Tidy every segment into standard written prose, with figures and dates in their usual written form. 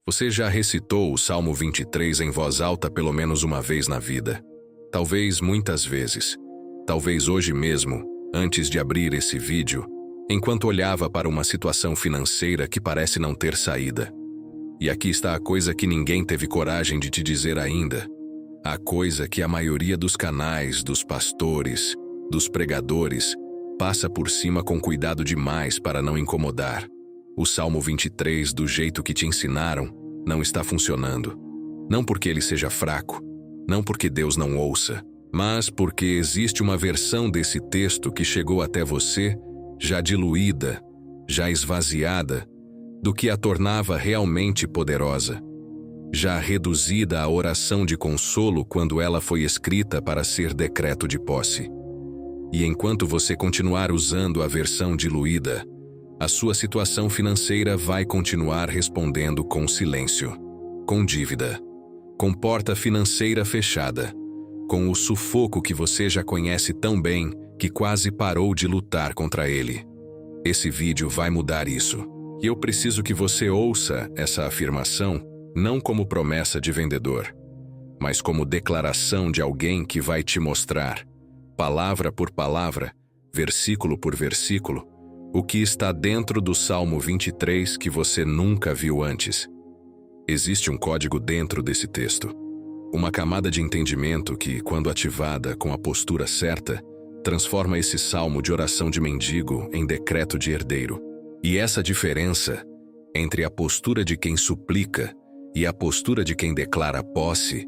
Você já recitou o Salmo 23 em voz alta pelo menos uma vez na vida? Talvez muitas vezes. Talvez hoje mesmo, antes de abrir esse vídeo, enquanto olhava para uma situação financeira que parece não ter saída. E aqui está a coisa que ninguém teve coragem de te dizer ainda. A coisa que a maioria dos canais, dos pastores, dos pregadores, passa por cima com cuidado demais para não incomodar. O Salmo 23, do jeito que te ensinaram, não está funcionando. Não porque ele seja fraco, não porque Deus não ouça, mas porque existe uma versão desse texto que chegou até você já diluída, já esvaziada, do que a tornava realmente poderosa, já reduzida à oração de consolo quando ela foi escrita para ser decreto de posse. E enquanto você continuar usando a versão diluída, a sua situação financeira vai continuar respondendo com silêncio, com dívida, com porta financeira fechada, com o sufoco que você já conhece tão bem que quase parou de lutar contra ele. Esse vídeo vai mudar isso. E eu preciso que você ouça essa afirmação não como promessa de vendedor, mas como declaração de alguém que vai te mostrar, palavra por palavra, versículo por versículo, o que está dentro do Salmo 23 que você nunca viu antes. Existe um código dentro desse texto, uma camada de entendimento que, quando ativada com a postura certa, transforma esse salmo de oração de mendigo em decreto de herdeiro. E essa diferença entre a postura de quem suplica e a postura de quem declara posse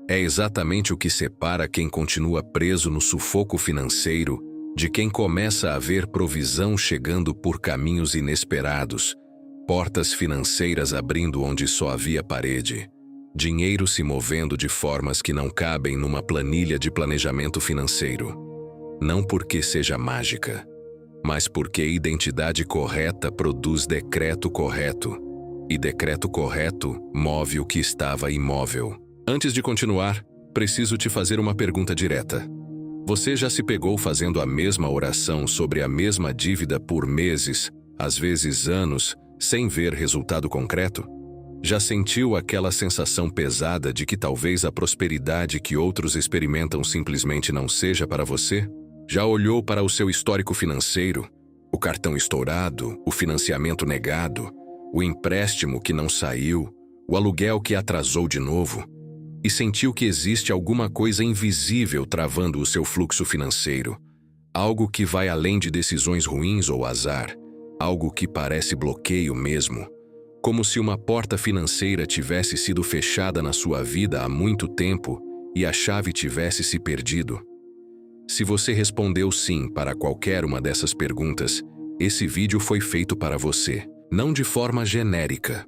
é exatamente o que separa quem continua preso no sufoco financeiro de quem começa a ver provisão chegando por caminhos inesperados, portas financeiras abrindo onde só havia parede, dinheiro se movendo de formas que não cabem numa planilha de planejamento financeiro. Não porque seja mágica, mas porque identidade correta produz decreto correto, e decreto correto move o que estava imóvel. Antes de continuar, preciso te fazer uma pergunta direta. Você já se pegou fazendo a mesma oração sobre a mesma dívida por meses, às vezes anos, sem ver resultado concreto? Já sentiu aquela sensação pesada de que talvez a prosperidade que outros experimentam simplesmente não seja para você? Já olhou para o seu histórico financeiro, o cartão estourado, o financiamento negado, o empréstimo que não saiu, o aluguel que atrasou de novo, e sentiu que existe alguma coisa invisível travando o seu fluxo financeiro, algo que vai além de decisões ruins ou azar, algo que parece bloqueio mesmo, como se uma porta financeira tivesse sido fechada na sua vida há muito tempo e a chave tivesse se perdido? Se você respondeu sim para qualquer uma dessas perguntas, esse vídeo foi feito para você, não de forma genérica,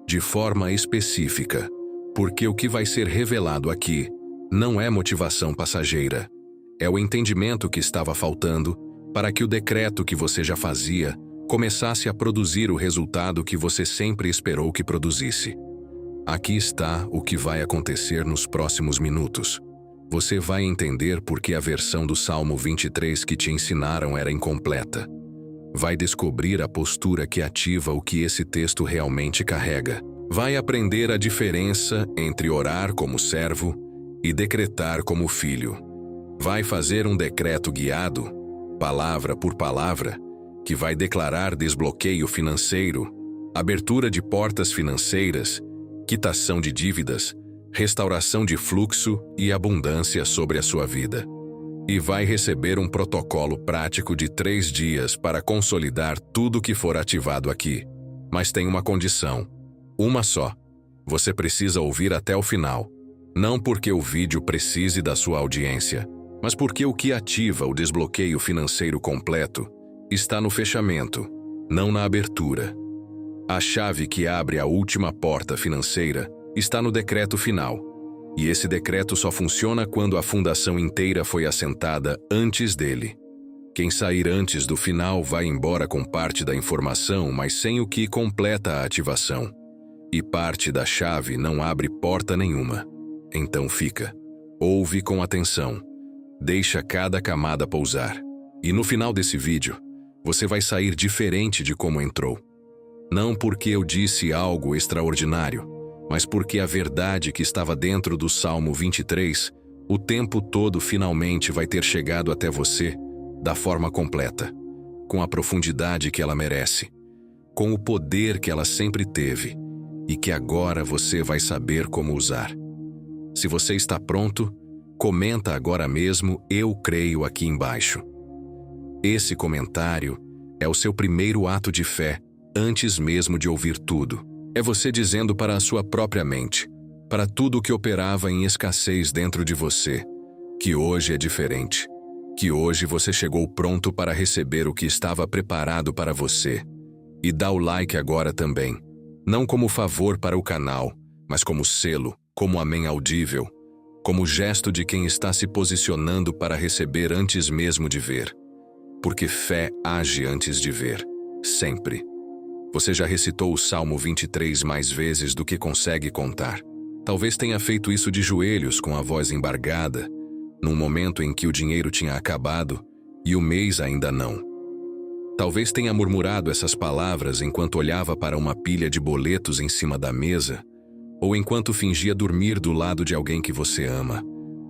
de forma específica, porque o que vai ser revelado aqui não é motivação passageira, é o entendimento que estava faltando para que o decreto que você já fazia começasse a produzir o resultado que você sempre esperou que produzisse. Aqui está o que vai acontecer nos próximos minutos. Você vai entender por que a versão do Salmo 23 que te ensinaram era incompleta. Vai descobrir a postura que ativa o que esse texto realmente carrega. Vai aprender a diferença entre orar como servo e decretar como filho. Vai fazer um decreto guiado, palavra por palavra, que vai declarar desbloqueio financeiro, abertura de portas financeiras, quitação de dívidas, restauração de fluxo e abundância sobre a sua vida. E vai receber um protocolo prático de 3 dias para consolidar tudo que for ativado aqui. Mas tem uma condição. Uma só. Você precisa ouvir até o final. Não porque o vídeo precise da sua audiência, mas porque o que ativa o desbloqueio financeiro completo está no fechamento, não na abertura. A chave que abre a última porta financeira está no decreto final. E esse decreto só funciona quando a fundação inteira foi assentada antes dele. Quem sair antes do final vai embora com parte da informação, mas sem o que completa a ativação. E parte da chave não abre porta nenhuma. Então fica. Ouve com atenção. Deixa cada camada pousar. E no final desse vídeo, você vai sair diferente de como entrou. Não porque eu disse algo extraordinário, mas porque a verdade que estava dentro do Salmo 23, o tempo todo finalmente vai ter chegado até você da forma completa, com a profundidade que ela merece, com o poder que ela sempre teve e que agora você vai saber como usar. Se você está pronto, comenta agora mesmo "Eu creio" aqui embaixo. Esse comentário é o seu primeiro ato de fé antes mesmo de ouvir tudo. É você dizendo para a sua própria mente, para tudo o que operava em escassez dentro de você, que hoje é diferente, que hoje você chegou pronto para receber o que estava preparado para você. E dá o like agora também, não como favor para o canal, mas como selo, como amém audível, como gesto de quem está se posicionando para receber antes mesmo de ver. Porque fé age antes de ver, sempre. Você já recitou o Salmo 23 mais vezes do que consegue contar. Talvez tenha feito isso de joelhos com a voz embargada, num momento em que o dinheiro tinha acabado e o mês ainda não. Talvez tenha murmurado essas palavras enquanto olhava para uma pilha de boletos em cima da mesa, ou enquanto fingia dormir do lado de alguém que você ama,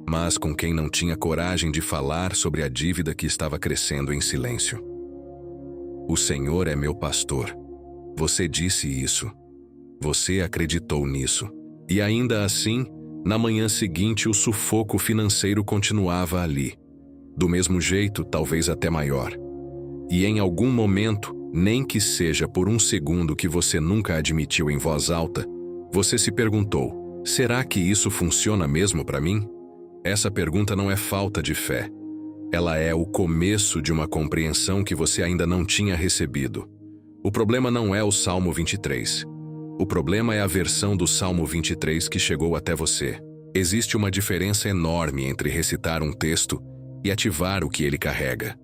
mas com quem não tinha coragem de falar sobre a dívida que estava crescendo em silêncio. O Senhor é meu pastor. Você disse isso. Você acreditou nisso. E ainda assim, na manhã seguinte o sufoco financeiro continuava ali. Do mesmo jeito, talvez até maior. E em algum momento, nem que seja por um segundo que você nunca admitiu em voz alta, você se perguntou: será que isso funciona mesmo para mim? Essa pergunta não é falta de fé. Ela é o começo de uma compreensão que você ainda não tinha recebido. O problema não é o Salmo 23. O problema é a versão do Salmo 23 que chegou até você. Existe uma diferença enorme entre recitar um texto e ativar o que ele carrega.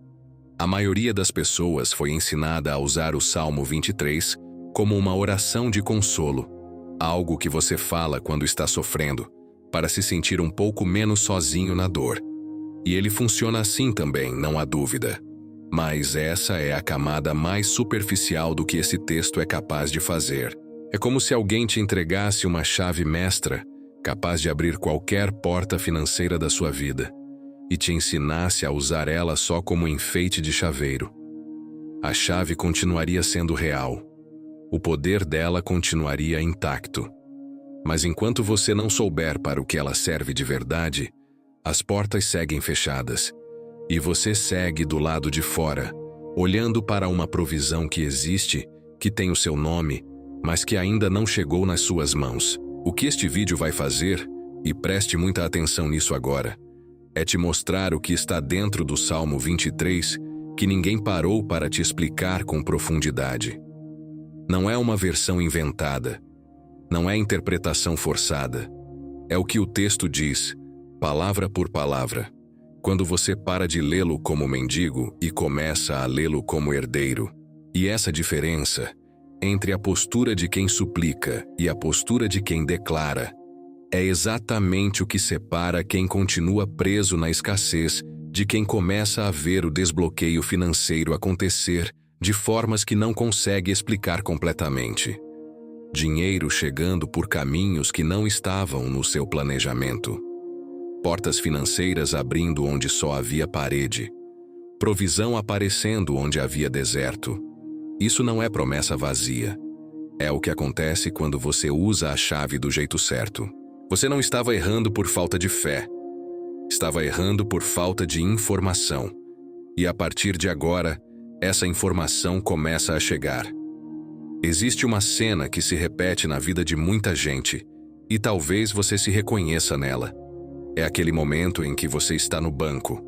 A maioria das pessoas foi ensinada a usar o Salmo 23 como uma oração de consolo, algo que você fala quando está sofrendo, para se sentir um pouco menos sozinho na dor. E ele funciona assim também, não há dúvida. Mas essa é a camada mais superficial do que esse texto é capaz de fazer. É como se alguém te entregasse uma chave mestra, capaz de abrir qualquer porta financeira da sua vida, e te ensinasse a usar ela só como enfeite de chaveiro. A chave continuaria sendo real. O poder dela continuaria intacto. Mas enquanto você não souber para o que ela serve de verdade, as portas seguem fechadas. E você segue do lado de fora, olhando para uma provisão que existe, que tem o seu nome, mas que ainda não chegou nas suas mãos. O que este vídeo vai fazer, e preste muita atenção nisso agora, é te mostrar o que está dentro do Salmo 23, que ninguém parou para te explicar com profundidade. Não é uma versão inventada, não é interpretação forçada. É o que o texto diz, palavra por palavra. Quando você para de lê-lo como mendigo e começa a lê-lo como herdeiro. E essa diferença entre a postura de quem suplica e a postura de quem declara é exatamente o que separa quem continua preso na escassez de quem começa a ver o desbloqueio financeiro acontecer de formas que não consegue explicar completamente. Dinheiro chegando por caminhos que não estavam no seu planejamento. Portas financeiras abrindo onde só havia parede. Provisão aparecendo onde havia deserto. Isso não é promessa vazia. É o que acontece quando você usa a chave do jeito certo. Você não estava errando por falta de fé. Estava errando por falta de informação. E a partir de agora, essa informação começa a chegar. Existe uma cena que se repete na vida de muita gente, e talvez você se reconheça nela. É aquele momento em que você está no banco,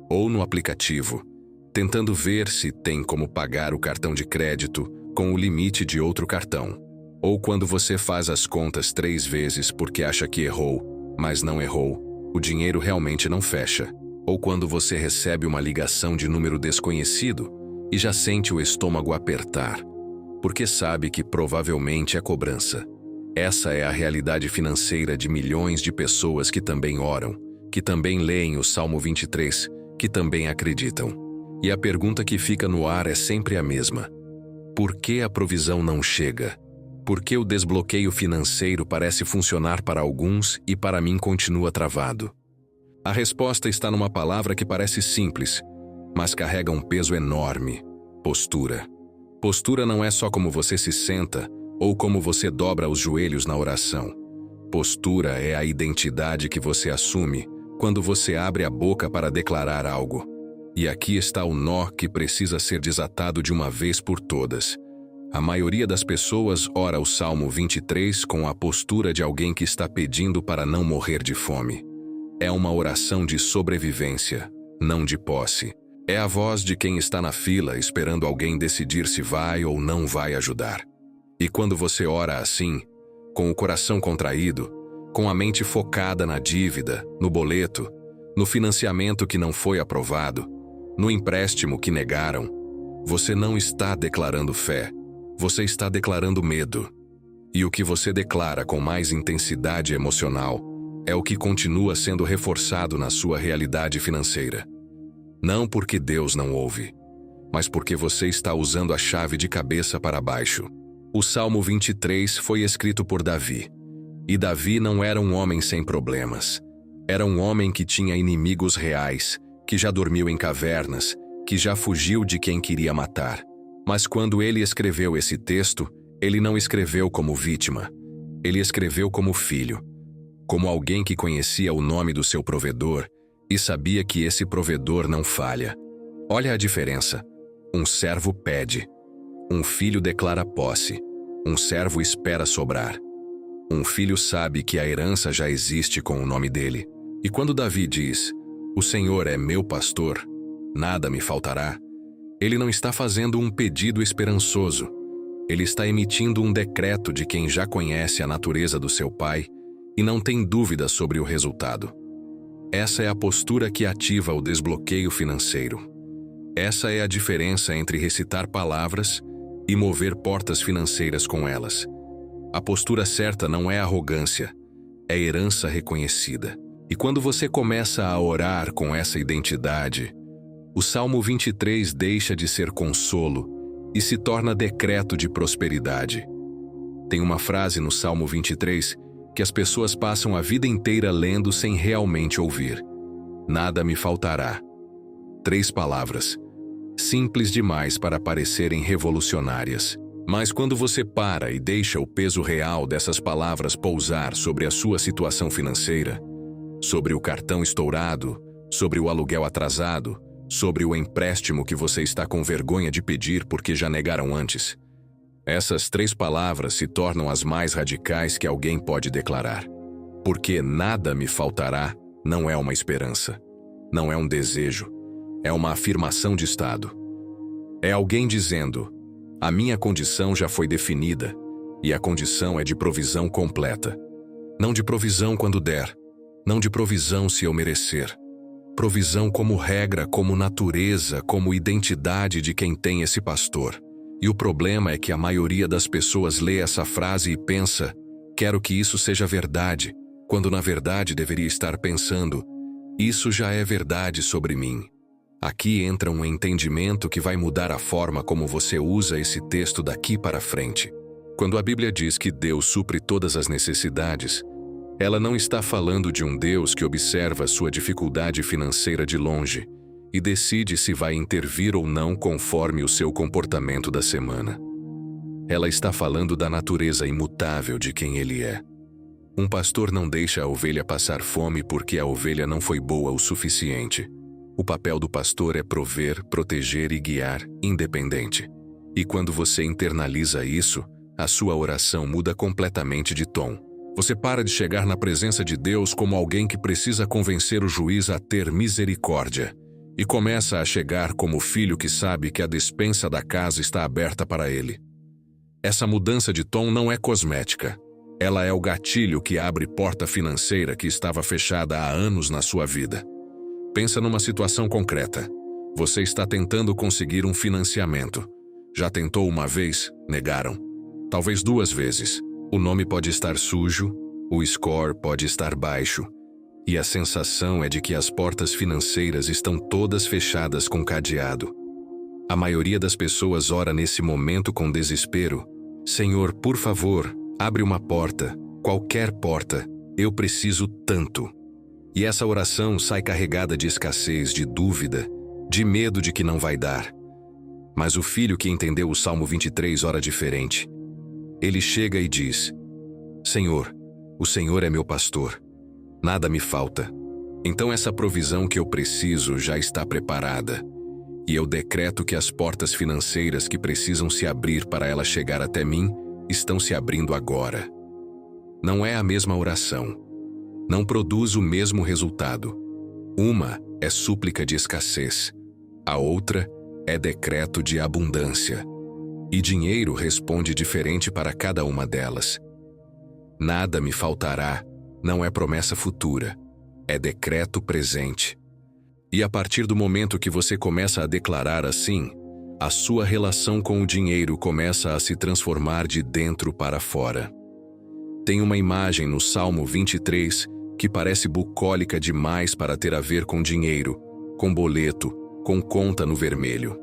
ou no aplicativo, tentando ver se tem como pagar o cartão de crédito com o limite de outro cartão. Ou quando você faz as contas 3 vezes porque acha que errou, mas não errou, o dinheiro realmente não fecha. Ou quando você recebe uma ligação de número desconhecido e já sente o estômago apertar, porque sabe que provavelmente é cobrança. Essa é a realidade financeira de milhões de pessoas que também oram, que também leem o Salmo 23, que também acreditam. E a pergunta que fica no ar é sempre a mesma. Por que a provisão não chega? Por que o desbloqueio financeiro parece funcionar para alguns e para mim continua travado? A resposta está numa palavra que parece simples, mas carrega um peso enorme: postura. Postura não é só como você se senta ou como você dobra os joelhos na oração. Postura é a identidade que você assume quando você abre a boca para declarar algo. E aqui está o nó que precisa ser desatado de uma vez por todas. A maioria das pessoas ora o Salmo 23 com a postura de alguém que está pedindo para não morrer de fome. É uma oração de sobrevivência, não de posse. É a voz de quem está na fila esperando alguém decidir se vai ou não vai ajudar. E quando você ora assim, com o coração contraído, com a mente focada na dívida, no boleto, no financiamento que não foi aprovado, no empréstimo que negaram, você não está declarando fé, você está declarando medo. E o que você declara com mais intensidade emocional é o que continua sendo reforçado na sua realidade financeira. Não porque Deus não ouve, mas porque você está usando a chave de cabeça para baixo. O Salmo 23 foi escrito por Davi. E Davi não era um homem sem problemas. Era um homem que tinha inimigos reais, que já dormiu em cavernas, que já fugiu de quem queria matar. Mas quando ele escreveu esse texto, ele não escreveu como vítima. Ele escreveu como filho, como alguém que conhecia o nome do seu provedor e sabia que esse provedor não falha. Olha a diferença. Um servo pede. Um filho declara posse. Um servo espera sobrar. Um filho sabe que a herança já existe com o nome dele. E quando Davi diz, "O Senhor é meu pastor, nada me faltará", ele não está fazendo um pedido esperançoso. Ele está emitindo um decreto de quem já conhece a natureza do seu pai e não tem dúvida sobre o resultado. Essa é a postura que ativa o desbloqueio financeiro. Essa é a diferença entre recitar palavras e mover portas financeiras com elas. A postura certa não é arrogância, é herança reconhecida. E quando você começa a orar com essa identidade, o Salmo 23 deixa de ser consolo e se torna decreto de prosperidade. Tem uma frase no Salmo 23 que as pessoas passam a vida inteira lendo sem realmente ouvir. Nada me faltará. 3 palavras, simples demais para parecerem revolucionárias. Mas quando você para e deixa o peso real dessas palavras pousar sobre a sua situação financeira, sobre o cartão estourado, sobre o aluguel atrasado, sobre o empréstimo que você está com vergonha de pedir porque já negaram antes, essas 3 palavras se tornam as mais radicais que alguém pode declarar. Porque nada me faltará não é uma esperança, não é um desejo, é uma afirmação de estado. É alguém dizendo, a minha condição já foi definida, e a condição é de provisão completa. Não de provisão quando der, não de provisão se eu merecer. Provisão como regra, como natureza, como identidade de quem tem esse pastor. E o problema é que a maioria das pessoas lê essa frase e pensa, quero que isso seja verdade, quando na verdade deveria estar pensando, isso já é verdade sobre mim. Aqui entra um entendimento que vai mudar a forma como você usa esse texto daqui para frente. Quando a Bíblia diz que Deus supre todas as necessidades, ela não está falando de um Deus que observa sua dificuldade financeira de longe e decide se vai intervir ou não conforme o seu comportamento da semana. Ela está falando da natureza imutável de quem ele é. Um pastor não deixa a ovelha passar fome porque a ovelha não foi boa o suficiente. O papel do pastor é prover, proteger e guiar, independente. E quando você internaliza isso, a sua oração muda completamente de tom. Você para de chegar na presença de Deus como alguém que precisa convencer o juiz a ter misericórdia e começa a chegar como filho que sabe que a despensa da casa está aberta para ele. Essa mudança de tom não é cosmética. Ela é o gatilho que abre porta financeira que estava fechada há anos na sua vida. Pensa numa situação concreta. Você está tentando conseguir um financiamento. Já tentou uma vez? Negaram. Talvez 2 vezes. O nome pode estar sujo, o score pode estar baixo. E a sensação é de que as portas financeiras estão todas fechadas com cadeado. A maioria das pessoas ora nesse momento com desespero: Senhor, por favor, abre uma porta, qualquer porta, eu preciso tanto. E essa oração sai carregada de escassez, de dúvida, de medo de que não vai dar. Mas o filho que entendeu o Salmo 23 ora diferente. Ele chega e diz: Senhor, o Senhor é meu pastor, nada me falta. Então essa provisão que eu preciso já está preparada. E eu decreto que as portas financeiras que precisam se abrir para ela chegar até mim, estão se abrindo agora. Não é a mesma oração. Não produz o mesmo resultado. Uma é súplica de escassez. A outra é decreto de abundância. E dinheiro responde diferente para cada uma delas. Nada me faltará não é promessa futura. É decreto presente. E a partir do momento que você começa a declarar assim, a sua relação com o dinheiro começa a se transformar de dentro para fora. Tem uma imagem no Salmo 23 que parece bucólica demais para ter a ver com dinheiro, com boleto, com conta no vermelho.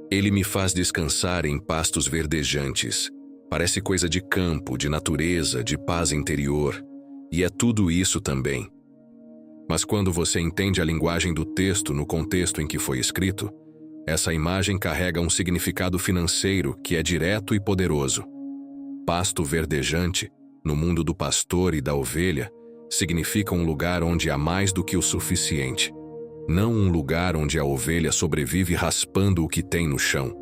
Ele me faz descansar em pastos verdejantes. Parece coisa de campo, de natureza, de paz interior. E é tudo isso também. Mas quando você entende a linguagem do texto no contexto em que foi escrito, essa imagem carrega um significado financeiro que é direto e poderoso. Pasto verdejante, no mundo do pastor e da ovelha, significa um lugar onde há mais do que o suficiente. Não um lugar onde a ovelha sobrevive raspando o que tem no chão.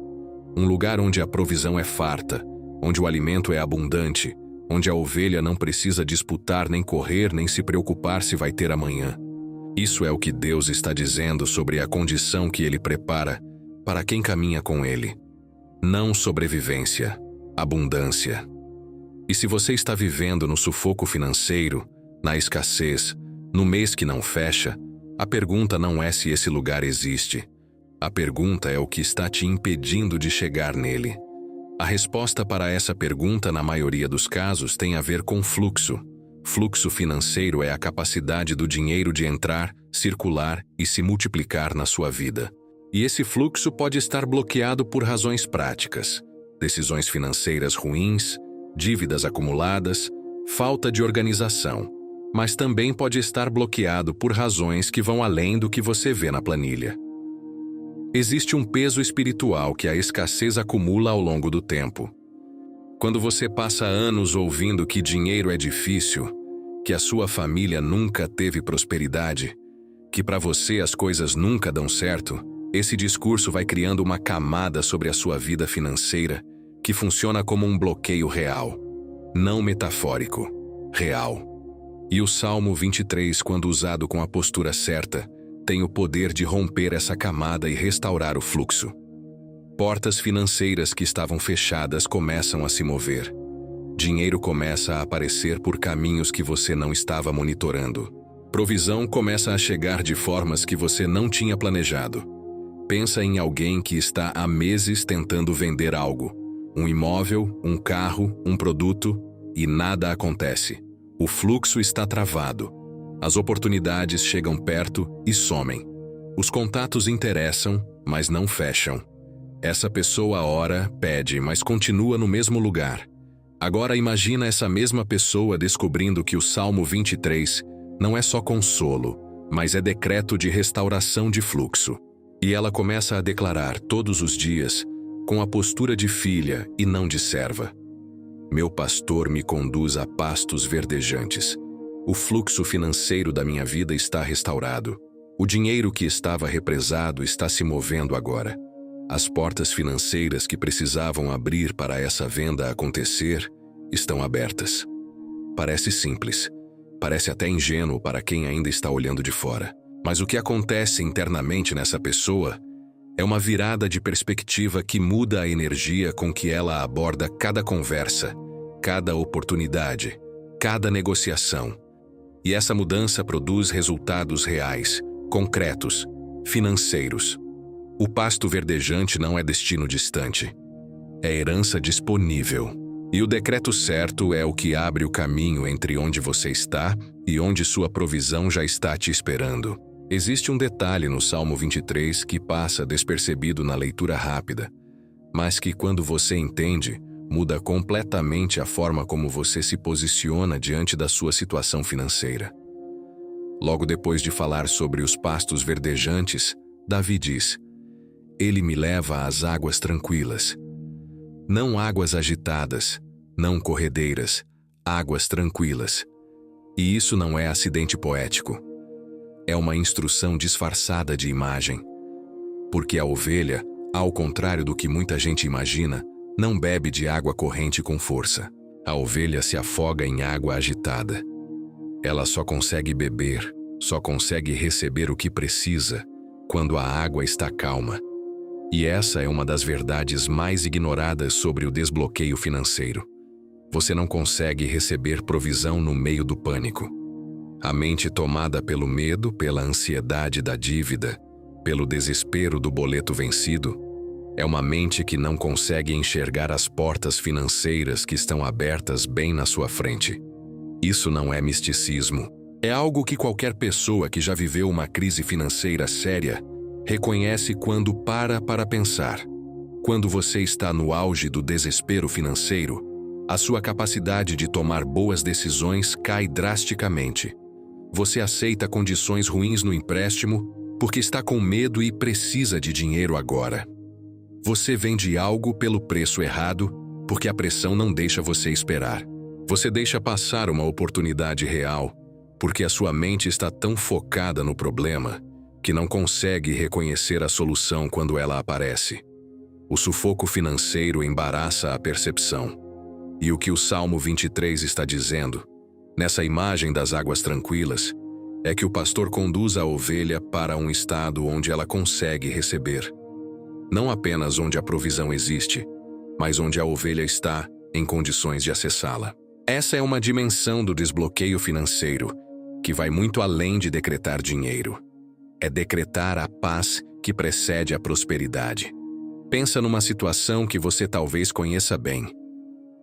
Um lugar onde a provisão é farta, onde o alimento é abundante, onde a ovelha não precisa disputar nem correr nem se preocupar se vai ter amanhã. Isso é o que Deus está dizendo sobre a condição que Ele prepara para quem caminha com Ele. Não sobrevivência, abundância. E se você está vivendo no sufoco financeiro, na escassez, no mês que não fecha, a pergunta não é se esse lugar existe. A pergunta é o que está te impedindo de chegar nele. A resposta para essa pergunta, na maioria dos casos, tem a ver com fluxo. Fluxo financeiro é a capacidade do dinheiro de entrar, circular e se multiplicar na sua vida. E esse fluxo pode estar bloqueado por razões práticas: decisões financeiras ruins, dívidas acumuladas, falta de organização. Mas também pode estar bloqueado por razões que vão além do que você vê na planilha. Existe um peso espiritual que a escassez acumula ao longo do tempo. Quando você passa anos ouvindo que dinheiro é difícil, que a sua família nunca teve prosperidade, que para você as coisas nunca dão certo, esse discurso vai criando uma camada sobre a sua vida financeira que funciona como um bloqueio real, não metafórico, real. E o Salmo 23, quando usado com a postura certa, tem o poder de romper essa camada e restaurar o fluxo. Portas financeiras que estavam fechadas começam a se mover. Dinheiro começa a aparecer por caminhos que você não estava monitorando. Provisão começa a chegar de formas que você não tinha planejado. Pensa em alguém que está há meses tentando vender algo. Um imóvel, um carro, um produto, e nada acontece. O fluxo está travado. As oportunidades chegam perto e somem. Os contatos interessam, mas não fecham. Essa pessoa ora, pede, mas continua no mesmo lugar. Agora imagina essa mesma pessoa descobrindo que o Salmo 23 não é só consolo, mas é decreto de restauração de fluxo. E ela começa a declarar todos os dias, com a postura de filha e não de serva: Meu pastor me conduz a pastos verdejantes. O fluxo financeiro da minha vida está restaurado. O dinheiro que estava represado está se movendo agora. As portas financeiras que precisavam abrir para essa venda acontecer estão abertas. Parece simples. Parece até ingênuo para quem ainda está olhando de fora. Mas o que acontece internamente nessa pessoa é uma virada de perspectiva que muda a energia com que ela aborda cada conversa, cada oportunidade, cada negociação. E essa mudança produz resultados reais, concretos, financeiros. O pasto verdejante não é destino distante. É herança disponível. E o decreto certo é o que abre o caminho entre onde você está e onde sua provisão já está te esperando. Existe um detalhe no Salmo 23 que passa despercebido na leitura rápida, mas que, quando você entende, muda completamente a forma como você se posiciona diante da sua situação financeira. Logo depois de falar sobre os pastos verdejantes, Davi diz: Ele me leva às águas tranquilas. Não águas agitadas, não corredeiras, águas tranquilas. E isso não é acidente poético. É uma instrução disfarçada de imagem. Porque a ovelha, ao contrário do que muita gente imagina, não bebe de água corrente com força. A ovelha se afoga em água agitada. Ela só consegue beber, só consegue receber o que precisa quando a água está calma. E essa é uma das verdades mais ignoradas sobre o desbloqueio financeiro. Você não consegue receber provisão no meio do pânico. A mente tomada pelo medo, pela ansiedade da dívida, pelo desespero do boleto vencido, é uma mente que não consegue enxergar as portas financeiras que estão abertas bem na sua frente. Isso não é misticismo. É algo que qualquer pessoa que já viveu uma crise financeira séria reconhece quando para pensar. Quando você está no auge do desespero financeiro, a sua capacidade de tomar boas decisões cai drasticamente. Você aceita condições ruins no empréstimo porque está com medo e precisa de dinheiro agora. Você vende algo pelo preço errado porque a pressão não deixa você esperar. Você deixa passar uma oportunidade real porque a sua mente está tão focada no problema que não consegue reconhecer a solução quando ela aparece. O sufoco financeiro embaraça a percepção. E o que o Salmo 23 está dizendo, nessa imagem das águas tranquilas, é que o pastor conduz a ovelha para um estado onde ela consegue receber. Não apenas onde a provisão existe, mas onde a ovelha está em condições de acessá-la. Essa é uma dimensão do desbloqueio financeiro que vai muito além de decretar dinheiro. É decretar a paz que precede a prosperidade. Pensa numa situação que você talvez conheça bem.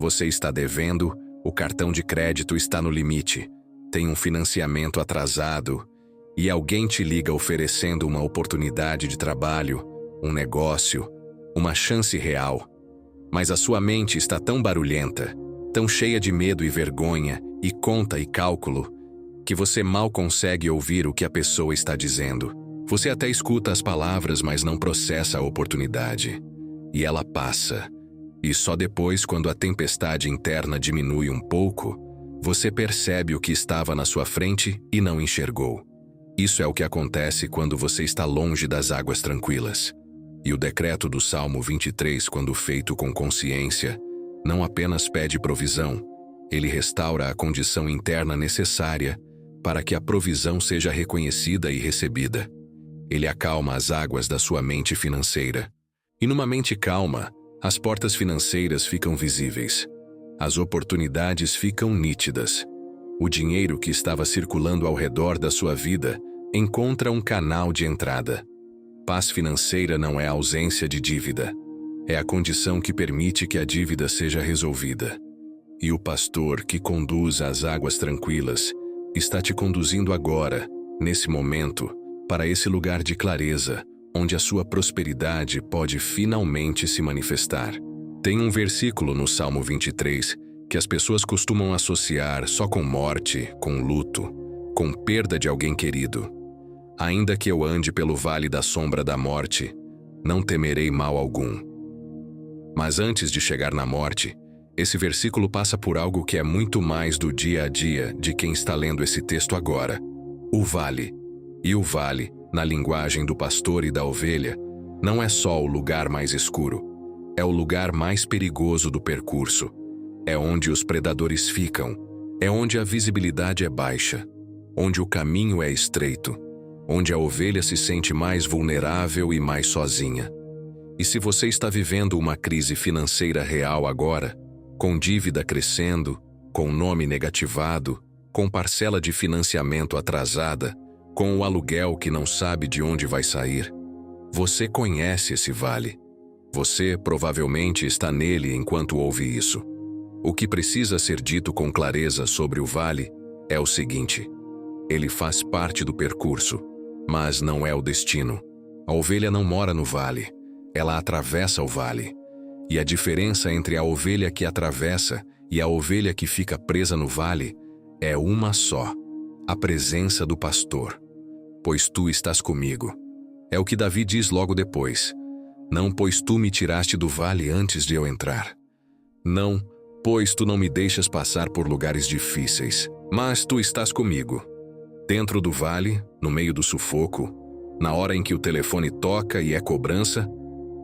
Você está devendo, o cartão de crédito está no limite, tem um financiamento atrasado e alguém te liga oferecendo uma oportunidade de trabalho, um negócio, uma chance real. Mas a sua mente está tão barulhenta, tão cheia de medo e vergonha, e conta e cálculo, que você mal consegue ouvir o que a pessoa está dizendo. Você até escuta as palavras, mas não processa a oportunidade. E ela passa. E só depois, quando a tempestade interna diminui um pouco, você percebe o que estava na sua frente e não enxergou. Isso é o que acontece quando você está longe das águas tranquilas. E o decreto do Salmo 23, quando feito com consciência, não apenas pede provisão, ele restaura a condição interna necessária para que a provisão seja reconhecida e recebida. Ele acalma as águas da sua mente financeira. E numa mente calma, as portas financeiras ficam visíveis. As oportunidades ficam nítidas. O dinheiro que estava circulando ao redor da sua vida encontra um canal de entrada. Paz financeira não é a ausência de dívida. É a condição que permite que a dívida seja resolvida. E o pastor que conduz às águas tranquilas está te conduzindo agora, nesse momento, para esse lugar de clareza, onde a sua prosperidade pode finalmente se manifestar. Tem um versículo no Salmo 23 que as pessoas costumam associar só com morte, com luto, com perda de alguém querido. Ainda que eu ande pelo vale da sombra da morte, não temerei mal algum. Mas antes de chegar na morte, esse versículo passa por algo que é muito mais do dia a dia de quem está lendo esse texto agora. O vale. E o vale, na linguagem do pastor e da ovelha, não é só o lugar mais escuro. É o lugar mais perigoso do percurso. É onde os predadores ficam. É onde a visibilidade é baixa. Onde o caminho é estreito. Onde a ovelha se sente mais vulnerável e mais sozinha. E se você está vivendo uma crise financeira real agora, com dívida crescendo, com nome negativado, com parcela de financiamento atrasada, com o aluguel que não sabe de onde vai sair, você conhece esse vale. Você provavelmente está nele enquanto ouve isso. O que precisa ser dito com clareza sobre o vale é o seguinte: ele faz parte do percurso. mas não é o destino. A ovelha não mora no vale, ela atravessa o vale. E a diferença entre a ovelha que atravessa e a ovelha que fica presa no vale é uma só: a presença do pastor. Pois tu estás comigo. É o que Davi diz logo depois. Não, pois tu me tiraste do vale antes de eu entrar. Não, pois tu não me deixas passar por lugares difíceis, mas tu estás comigo. Dentro do vale, no meio do sufoco, na hora em que o telefone toca e é cobrança,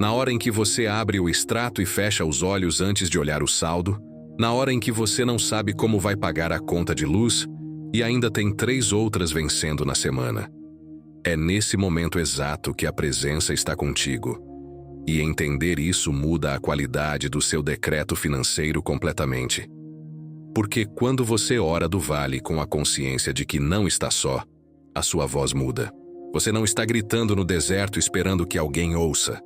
na hora em que você abre o extrato e fecha os olhos antes de olhar o saldo, na hora em que você não sabe como vai pagar a conta de luz e ainda tem 3 outras vencendo na semana. É nesse momento exato que a presença está contigo. E entender isso muda a qualidade do seu decreto financeiro completamente. Porque quando você ora do vale com a consciência de que não está só, a sua voz muda. Você não está gritando no deserto esperando que alguém ouça.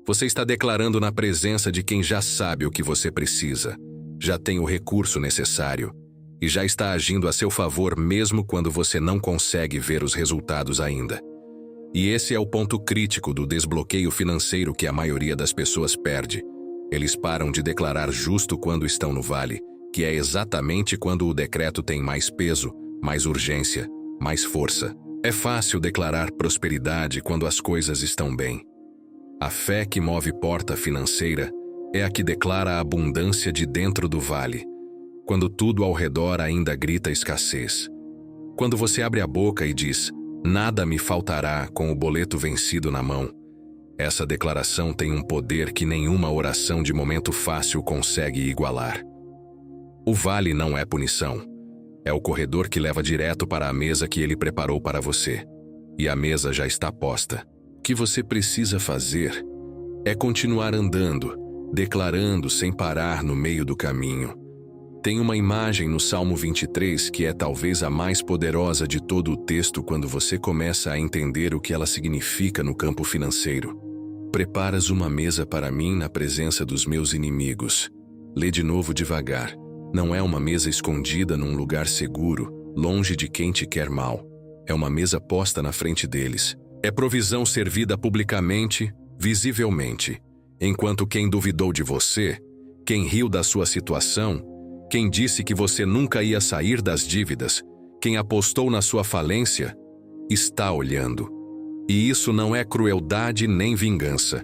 Você está declarando na presença de quem já sabe o que você precisa, já tem o recurso necessário e já está agindo a seu favor mesmo quando você não consegue ver os resultados ainda. E esse é o ponto crítico do desbloqueio financeiro que a maioria das pessoas perde. Eles param de declarar justo quando estão no vale, que é exatamente quando o decreto tem mais peso, mais urgência, mais força. É fácil declarar prosperidade quando as coisas estão bem. A fé que move porta financeira é a que declara a abundância de dentro do vale, quando tudo ao redor ainda grita escassez. Quando você abre a boca e diz: "Nada me faltará", com o boleto vencido na mão, essa declaração tem um poder que nenhuma oração de momento fácil consegue igualar. O vale não é punição. É o corredor que leva direto para a mesa que ele preparou para você. E a mesa já está posta. O que você precisa fazer é continuar andando, declarando sem parar no meio do caminho. Tem uma imagem no Salmo 23 que é talvez a mais poderosa de todo o texto quando você começa a entender o que ela significa no campo financeiro. Preparas uma mesa para mim na presença dos meus inimigos. Lê de novo devagar. Não é uma mesa escondida num lugar seguro, longe de quem te quer mal. É uma mesa posta na frente deles. É provisão servida publicamente, visivelmente. Enquanto quem duvidou de você, quem riu da sua situação, quem disse que você nunca ia sair das dívidas, quem apostou na sua falência, está olhando. E isso não é crueldade nem vingança.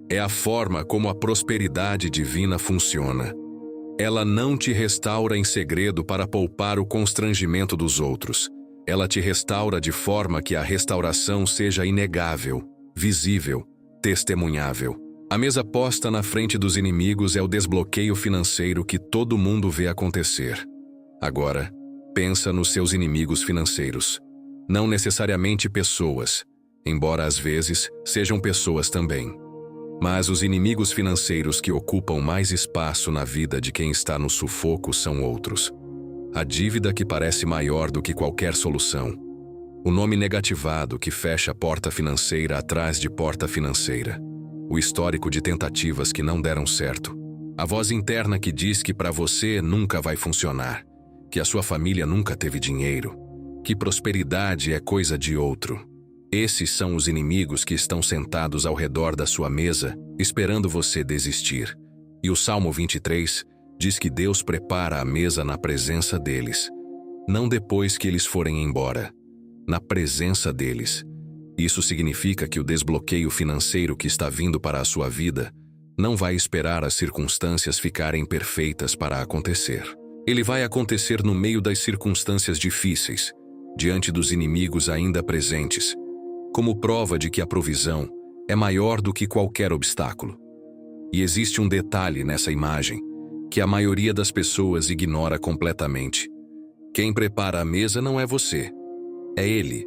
É a forma como a prosperidade divina funciona. Ela não te restaura em segredo para poupar o constrangimento dos outros. Ela te restaura de forma que a restauração seja inegável, visível, testemunhável. A mesa posta na frente dos inimigos é o desbloqueio financeiro que todo mundo vê acontecer. Agora, pensa nos seus inimigos financeiros. Não necessariamente pessoas, embora às vezes sejam pessoas também. Mas os inimigos financeiros que ocupam mais espaço na vida de quem está no sufoco são outros. A dívida que parece maior do que qualquer solução. O nome negativado que fecha a porta financeira atrás de porta financeira. O histórico de tentativas que não deram certo. A voz interna que diz que para você nunca vai funcionar, que a sua família nunca teve dinheiro, que prosperidade é coisa de outro. Esses são os inimigos que estão sentados ao redor da sua mesa, esperando você desistir. E o Salmo 23 diz que Deus prepara a mesa na presença deles, não depois que eles forem embora, na presença deles. Isso significa que o desbloqueio financeiro que está vindo para a sua vida não vai esperar as circunstâncias ficarem perfeitas para acontecer. Ele vai acontecer no meio das circunstâncias difíceis, diante dos inimigos ainda presentes, como prova de que a provisão é maior do que qualquer obstáculo. E existe um detalhe nessa imagem que a maioria das pessoas ignora completamente. Quem prepara a mesa não é você, é Ele.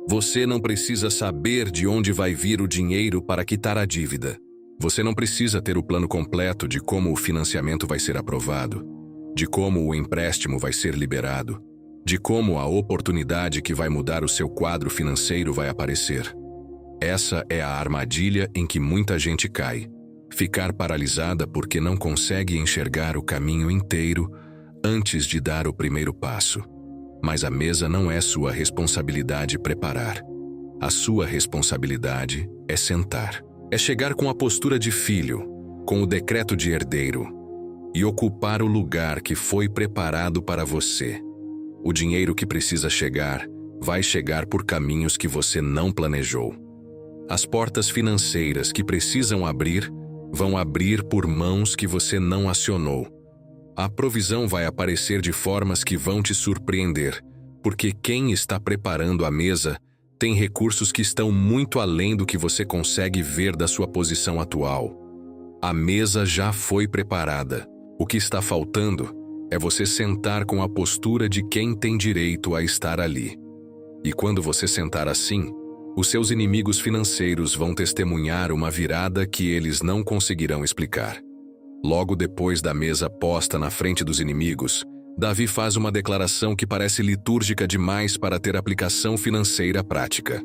Você não precisa saber de onde vai vir o dinheiro para quitar a dívida. Você não precisa ter o plano completo de como o financiamento vai ser aprovado, de como o empréstimo vai ser liberado, de como a oportunidade que vai mudar o seu quadro financeiro vai aparecer. Essa é a armadilha em que muita gente cai. Ficar paralisada porque não consegue enxergar o caminho inteiro antes de dar o primeiro passo. Mas a mesa não é sua responsabilidade preparar. A sua responsabilidade é sentar. É chegar com a postura de filho, com o decreto de herdeiro, e ocupar o lugar que foi preparado para você. O dinheiro que precisa chegar, vai chegar por caminhos que você não planejou. As portas financeiras que precisam abrir, vão abrir por mãos que você não acionou. A provisão vai aparecer de formas que vão te surpreender, porque quem está preparando a mesa tem recursos que estão muito além do que você consegue ver da sua posição atual. A mesa já foi preparada. O que está faltando é você sentar com a postura de quem tem direito a estar ali. E quando você sentar assim, os seus inimigos financeiros vão testemunhar uma virada que eles não conseguirão explicar. Logo depois da mesa posta na frente dos inimigos, Davi faz uma declaração que parece litúrgica demais para ter aplicação financeira prática.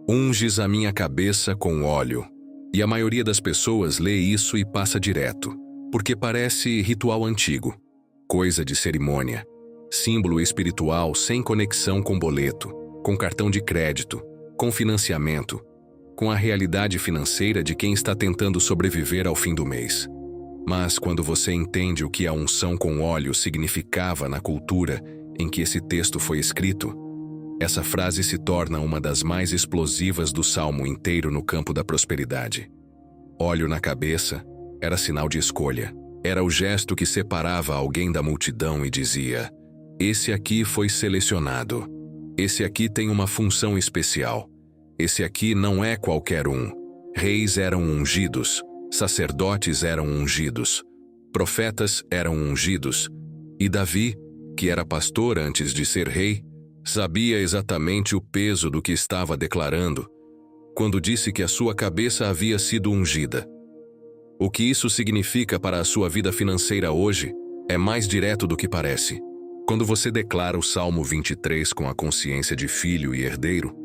Unges a minha cabeça com óleo. E a maioria das pessoas lê isso e passa direto, porque parece ritual antigo, coisa de cerimônia, símbolo espiritual sem conexão com boleto, com cartão de crédito, com financiamento, com a realidade financeira de quem está tentando sobreviver ao fim do mês. Mas quando você entende o que a unção com óleo significava na cultura em que esse texto foi escrito, essa frase se torna uma das mais explosivas do salmo inteiro no campo da prosperidade. Óleo na cabeça era sinal de escolha. Era o gesto que separava alguém da multidão e dizia: esse aqui foi selecionado. Esse aqui tem uma função especial. Esse aqui não é qualquer um. Reis eram ungidos, sacerdotes eram ungidos, profetas eram ungidos, e Davi, que era pastor antes de ser rei, sabia exatamente o peso do que estava declarando, quando disse que a sua cabeça havia sido ungida. O que isso significa para a sua vida financeira hoje é mais direto do que parece. Quando você declara o Salmo 23 com a consciência de filho e herdeiro,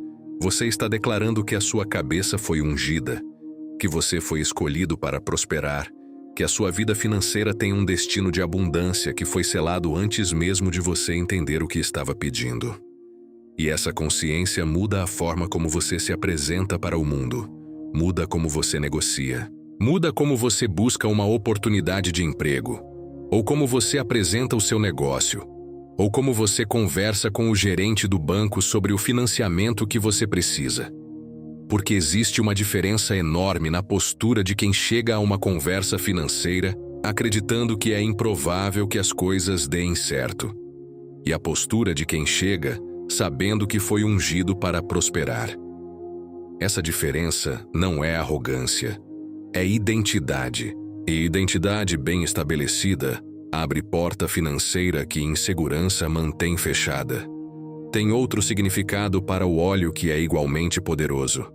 você está declarando que a sua cabeça foi ungida, que você foi escolhido para prosperar, que a sua vida financeira tem um destino de abundância que foi selado antes mesmo de você entender o que estava pedindo. E essa consciência muda a forma como você se apresenta para o mundo, muda como você negocia, muda como você busca uma oportunidade de emprego, ou como você apresenta o seu negócio, ou como você conversa com o gerente do banco sobre o financiamento que você precisa. Porque existe uma diferença enorme na postura de quem chega a uma conversa financeira acreditando que é improvável que as coisas deem certo, e a postura de quem chega sabendo que foi ungido para prosperar. Essa diferença não é arrogância, é identidade. E identidade bem estabelecida abre porta financeira que insegurança mantém fechada. Tem outro significado para o óleo que é igualmente poderoso.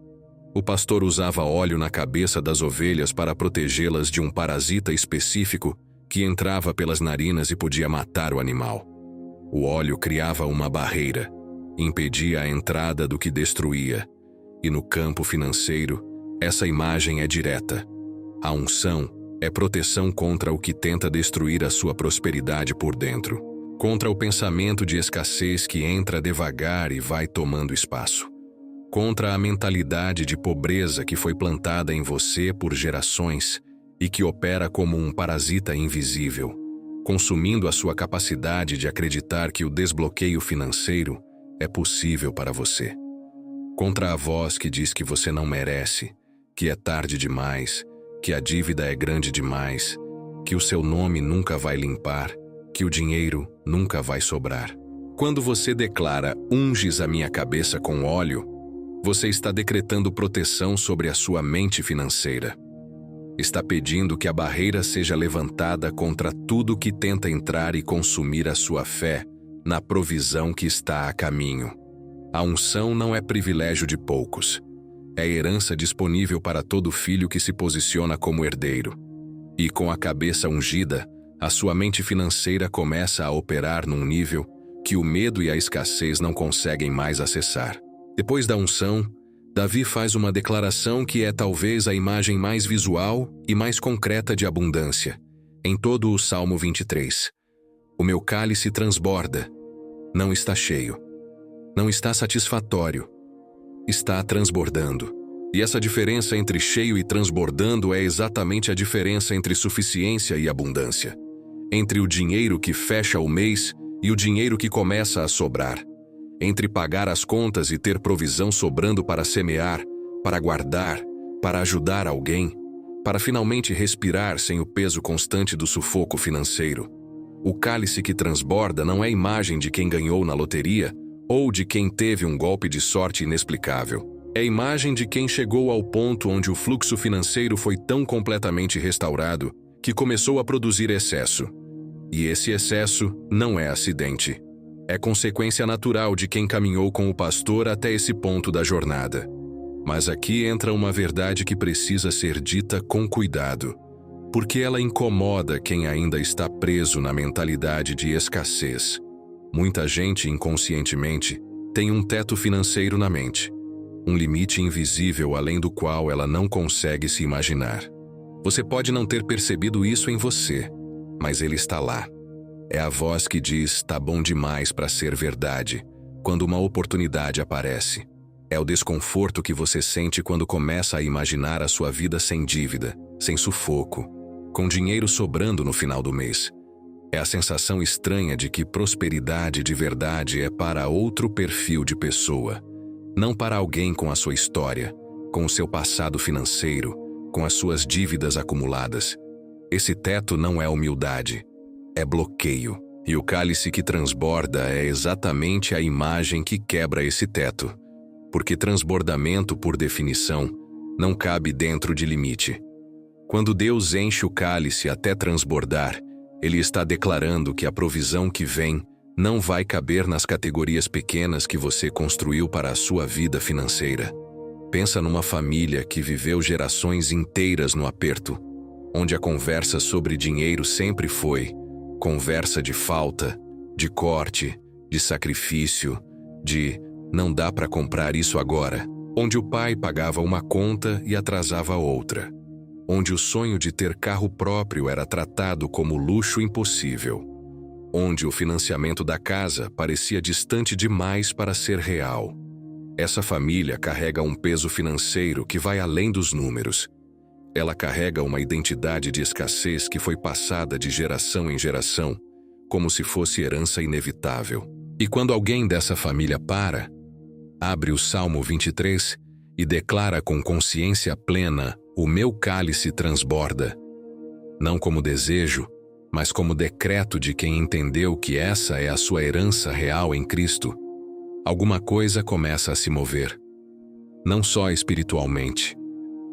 O pastor usava óleo na cabeça das ovelhas para protegê-las de um parasita específico que entrava pelas narinas e podia matar o animal. O óleo criava uma barreira, impedia a entrada do que destruía. E no campo financeiro, essa imagem é direta. A unção é proteção contra o que tenta destruir a sua prosperidade por dentro, contra o pensamento de escassez que entra devagar e vai tomando espaço, contra a mentalidade de pobreza que foi plantada em você por gerações e que opera como um parasita invisível, consumindo a sua capacidade de acreditar que o desbloqueio financeiro é possível para você. Contra a voz que diz que você não merece, que é tarde demais, que a dívida é grande demais, que o seu nome nunca vai limpar, que o dinheiro nunca vai sobrar. Quando você declara "unges a minha cabeça com óleo", você está decretando proteção sobre a sua mente financeira. Está pedindo que a barreira seja levantada contra tudo que tenta entrar e consumir a sua fé na provisão que está a caminho. A unção não é privilégio de poucos. É herança disponível para todo filho que se posiciona como herdeiro. E com a cabeça ungida, a sua mente financeira começa a operar num nível que o medo e a escassez não conseguem mais acessar. Depois da unção, Davi faz uma declaração que é talvez a imagem mais visual e mais concreta de abundância, em todo o Salmo 23. O meu cálice transborda, não está cheio, não está satisfatório, está transbordando. E essa diferença entre cheio e transbordando é exatamente a diferença entre suficiência e abundância. Entre o dinheiro que fecha o mês e o dinheiro que começa a sobrar. Entre pagar as contas e ter provisão sobrando para semear, para guardar, para ajudar alguém, para finalmente respirar sem o peso constante do sufoco financeiro. O cálice que transborda não é a imagem de quem ganhou na loteria ou de quem teve um golpe de sorte inexplicável. É a imagem de quem chegou ao ponto onde o fluxo financeiro foi tão completamente restaurado que começou a produzir excesso. E esse excesso não é acidente. É consequência natural de quem caminhou com o pastor até esse ponto da jornada. Mas aqui entra uma verdade que precisa ser dita com cuidado, porque ela incomoda quem ainda está preso na mentalidade de escassez. Muita gente, inconscientemente, tem um teto financeiro na mente, um limite invisível além do qual ela não consegue se imaginar. Você pode não ter percebido isso em você, mas ele está lá. É a voz que diz, tá bom demais para ser verdade, quando uma oportunidade aparece. É o desconforto que você sente quando começa a imaginar a sua vida sem dívida, sem sufoco, com dinheiro sobrando no final do mês. É a sensação estranha de que prosperidade de verdade é para outro perfil de pessoa, não para alguém com a sua história, com o seu passado financeiro, com as suas dívidas acumuladas. Esse teto não é humildade, é bloqueio. E o cálice que transborda é exatamente a imagem que quebra esse teto. Porque transbordamento, por definição, não cabe dentro de limite. Quando Deus enche o cálice até transbordar, Ele está declarando que a provisão que vem não vai caber nas categorias pequenas que você construiu para a sua vida financeira. Pensa numa família que viveu gerações inteiras no aperto, onde a conversa sobre dinheiro sempre foi conversa de falta, de corte, de sacrifício, de não dá para comprar isso agora, onde o pai pagava uma conta e atrasava outra, onde o sonho de ter carro próprio era tratado como luxo impossível, onde o financiamento da casa parecia distante demais para ser real. Essa família carrega um peso financeiro que vai além dos números. Ela carrega uma identidade de escassez que foi passada de geração em geração, como se fosse herança inevitável. E quando alguém dessa família abre o Salmo 23 e declara com consciência plena: o meu cálice transborda, não como desejo, mas como decreto de quem entendeu que essa é a sua herança real em Cristo, alguma coisa começa a se mover. Não só espiritualmente,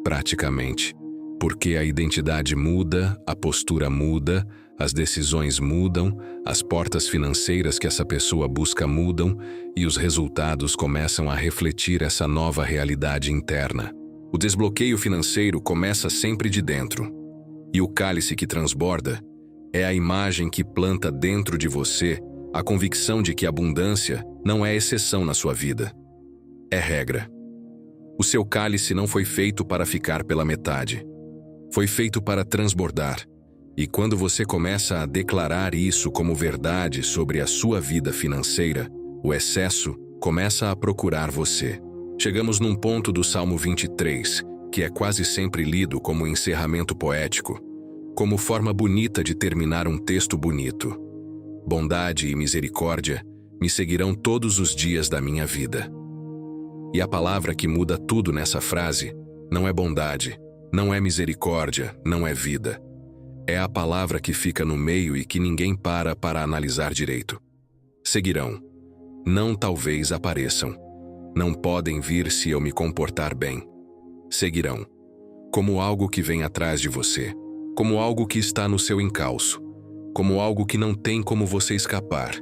praticamente. Porque a identidade muda, a postura muda, as decisões mudam, as portas financeiras que essa pessoa busca mudam e os resultados começam a refletir essa nova realidade interna. O desbloqueio financeiro começa sempre de dentro. E o cálice que transborda é a imagem que planta dentro de você a convicção de que a abundância não é exceção na sua vida. É regra. O seu cálice não foi feito para ficar pela metade. Foi feito para transbordar. E quando você começa a declarar isso como verdade sobre a sua vida financeira, o excesso começa a procurar você. Chegamos num ponto do Salmo 23, que é quase sempre lido como encerramento poético, como forma bonita de terminar um texto bonito. Bondade e misericórdia me seguirão todos os dias da minha vida. E a palavra que muda tudo nessa frase não é bondade, não é misericórdia, não é vida. É a palavra que fica no meio e que ninguém para analisar direito. Seguirão. Não talvez apareçam. Não podem vir se eu me comportar bem. Seguirão. Como algo que vem atrás de você. Como algo que está no seu encalço. Como algo que não tem como você escapar.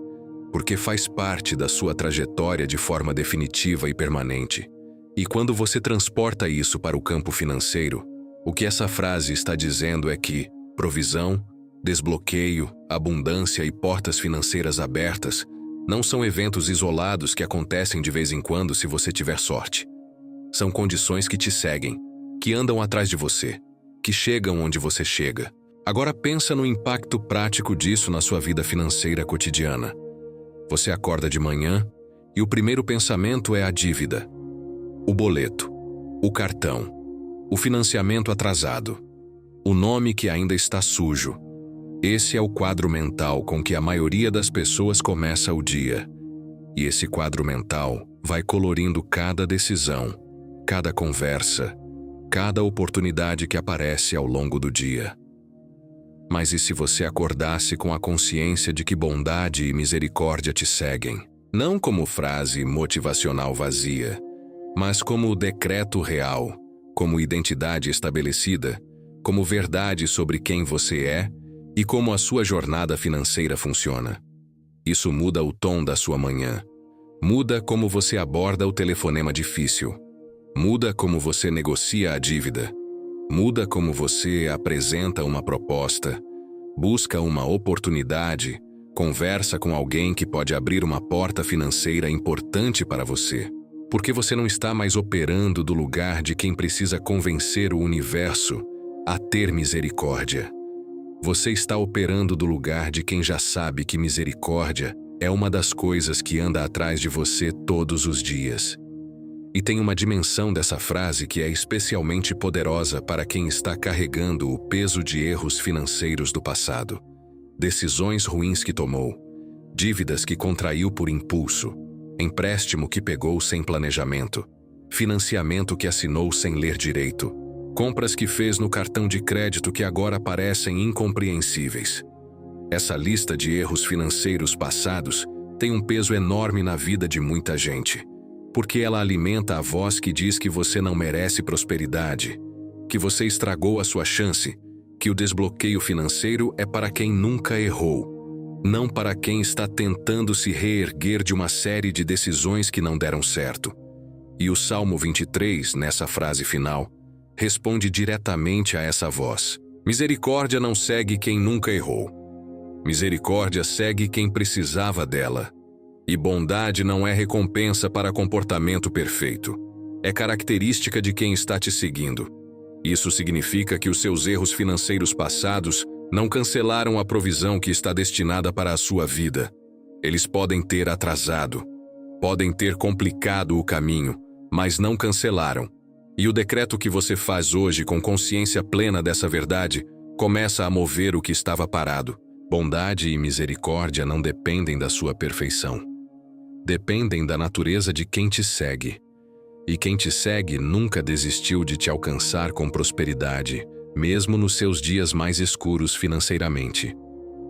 Porque faz parte da sua trajetória de forma definitiva e permanente. E quando você transporta isso para o campo financeiro, o que essa frase está dizendo é que provisão, desbloqueio, abundância e portas financeiras abertas não são eventos isolados que acontecem de vez em quando se você tiver sorte. São condições que te seguem, que andam atrás de você, que chegam onde você chega. Agora pensa no impacto prático disso na sua vida financeira cotidiana. Você acorda de manhã e o primeiro pensamento é a dívida. o boleto, o cartão, o financiamento atrasado, o nome que ainda está sujo. Esse é o quadro mental com que a maioria das pessoas começa o dia. E esse quadro mental vai colorindo cada decisão, cada conversa, cada oportunidade que aparece ao longo do dia. Mas e se você acordasse com a consciência de que bondade e misericórdia te seguem? Não como frase motivacional vazia, mas como decreto real, como identidade estabelecida, como verdade sobre quem você é e como a sua jornada financeira funciona. Isso muda o tom da sua manhã. Muda como você aborda o telefonema difícil. Muda como você negocia a dívida. Muda como você apresenta uma proposta, busca uma oportunidade, conversa com alguém que pode abrir uma porta financeira importante para você. Porque você não está mais operando do lugar de quem precisa convencer o universo a ter misericórdia. Você está operando do lugar de quem já sabe que misericórdia é uma das coisas que anda atrás de você todos os dias. E tem uma dimensão dessa frase que é especialmente poderosa para quem está carregando o peso de erros financeiros do passado, decisões ruins que tomou, dívidas que contraiu por impulso, empréstimo que pegou sem planejamento, financiamento que assinou sem ler direito, compras que fez no cartão de crédito que agora parecem incompreensíveis. Essa lista de erros financeiros passados tem um peso enorme na vida de muita gente, porque ela alimenta a voz que diz que você não merece prosperidade, que você estragou a sua chance, que o desbloqueio financeiro é para quem nunca errou, não para quem está tentando se reerguer de uma série de decisões que não deram certo. E o Salmo 23, nessa frase final, responde diretamente a essa voz. Misericórdia não segue quem nunca errou. Misericórdia segue quem precisava dela. E bondade não é recompensa para comportamento perfeito. É característica de quem está te seguindo. Isso significa que os seus erros financeiros passados não cancelaram a provisão que está destinada para a sua vida. Eles podem ter atrasado, podem ter complicado o caminho, mas não cancelaram. E o decreto que você faz hoje com consciência plena dessa verdade começa a mover o que estava parado. Bondade e misericórdia não dependem da sua perfeição. Dependem da natureza de quem te segue. E quem te segue nunca desistiu de te alcançar com prosperidade, mesmo nos seus dias mais escuros financeiramente.